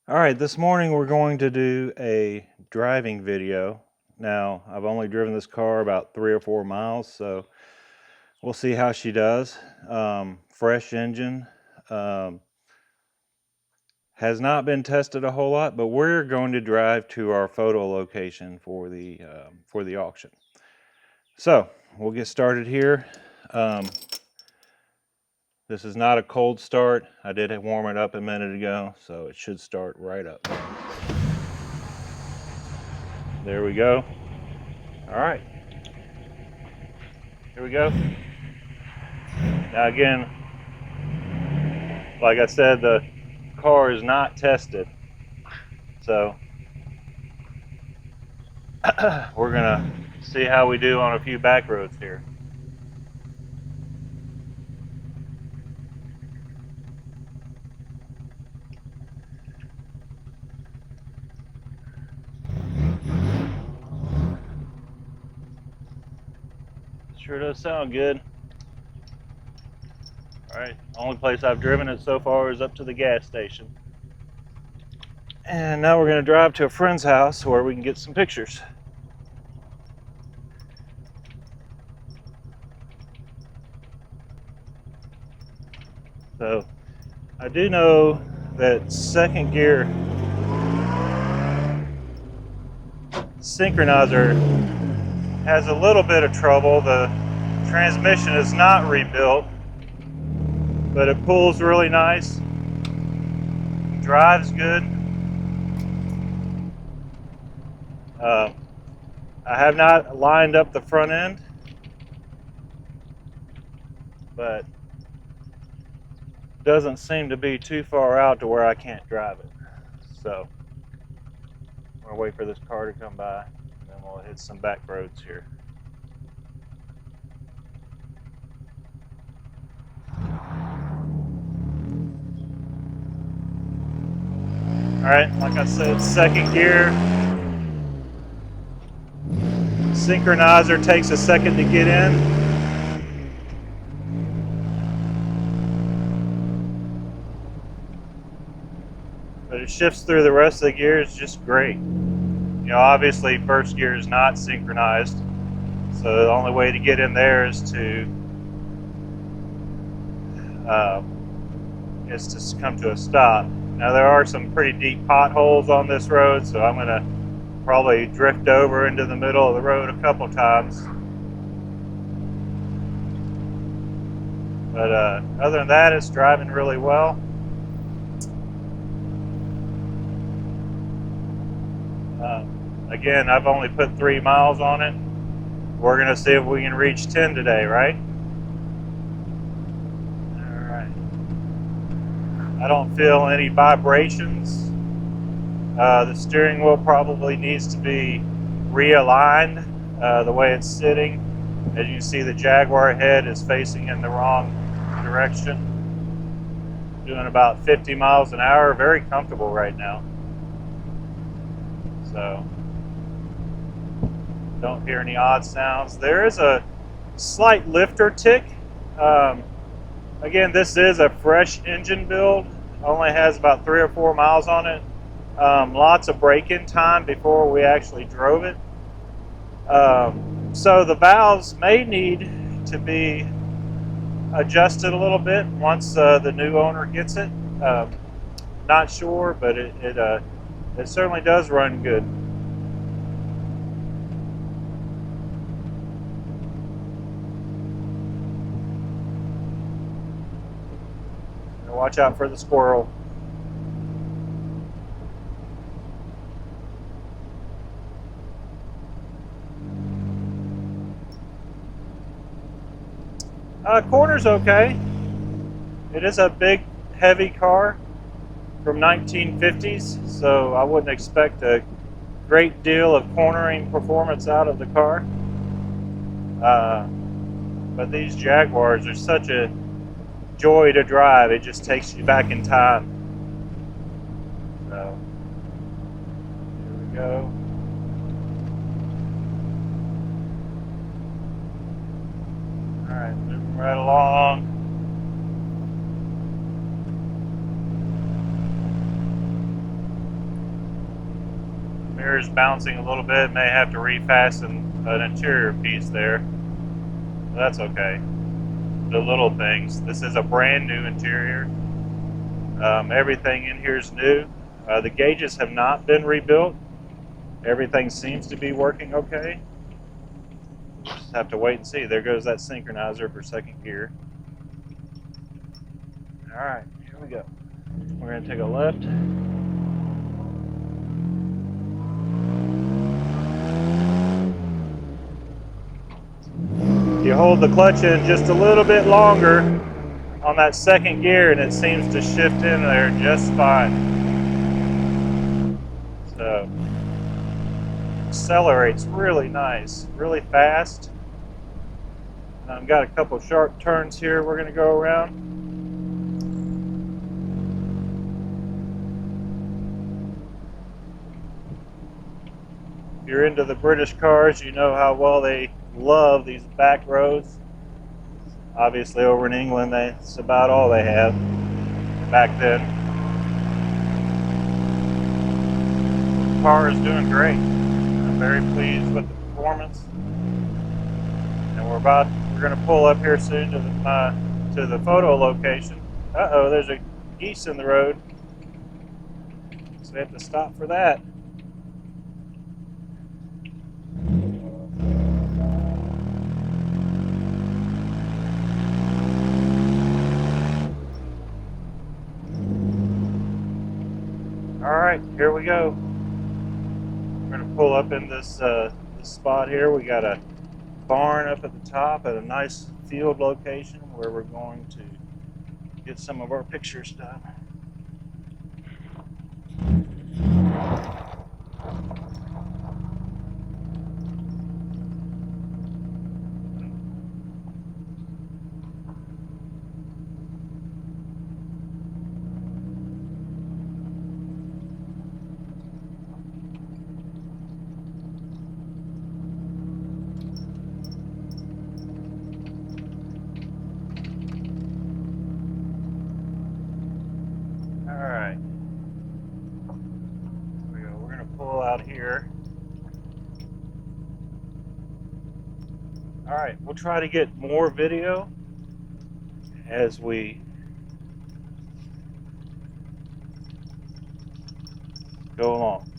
All right, this morning we're going to do a driving video. Now, I've only driven this car about 3 or 4 miles, so we'll see how she does. Fresh engine, has not been tested a whole lot, but we're going to drive to our photo location for the auction. So we'll get started here. This is not a cold start. I did warm it up a minute ago, so it should start right up. There we go. All right. Here we go. Now again, like I said, the car is not tested. So we're gonna see how we do on a few back roads here. Sure does sound good. All right, only place I've driven it so far is up to the gas station. And now we're gonna drive to a friend's house where we can get some pictures. So I do know that second gear synchronizer has a little bit of trouble. The transmission is not rebuilt, but it pulls really nice, drives good. I have not lined up the front end, but doesn't seem to be too far out to where I can't drive it. So I'm gonna wait for this car to come by, and then we'll hit some back roads here. All right, like I said, second gear. Synchronizer takes a second to get in. But it shifts through the rest of the gears just great. You know, obviously first gear is not synchronized, so the only way to get in there is to come to a stop. Now there are some pretty deep potholes on this road, so I'm gonna probably drift over into the middle of the road a couple times. But other than that, it's driving really well. Again, I've only put 3 miles on it. We're gonna see if we can reach 10 today, right? All right. I don't feel any vibrations. The steering wheel probably needs to be realigned the way it's sitting. As you see, the Jaguar head is facing in the wrong direction. Doing about 50 miles an hour, very comfortable right now. So don't hear any odd sounds. There is a slight lifter tick. Again, this is a fresh engine build. Only has about 3 or 4 miles on it. Lots of break-in time before we actually drove it. So the valves may need to be adjusted a little bit once the new owner gets it. Not sure, but it certainly does run good. Watch out for the squirrel. Corner's okay. It is a big, heavy car from 1950s, so I wouldn't expect a great deal of cornering performance out of the car. But these Jaguars are such a joy to drive. It just takes you back in time. So here we go. All right, moving right along. Mirror's bouncing a little bit. May have to refasten an interior piece there. But that's okay. The little things. This is a brand new interior. Everything in here is new. The gauges have not been rebuilt. Everything seems to be working okay. We'll just have to wait and see. There goes that synchronizer for second gear. All right, here we go. We're going to take a left. You hold the clutch in just a little bit longer on that second gear and it seems to shift in there just fine. So, accelerates really nice, really fast. I've got a couple sharp turns here we're going to go around. If you're into the British cars, you know how well they love these back roads. Obviously over in England, that's about all they have back then. The car is doing great. I'm very pleased with the performance. And we're going to pull up here soon to the photo location. Uh-oh, there's a geese in the road. So we have to stop for that. All right, here we go. We're going to pull up in this spot here. We got a barn up at the top at a nice field location where we're going to get some of our pictures done. Alright, here we go. We're going to pull out here. Alright, we'll try to get more video as we go along.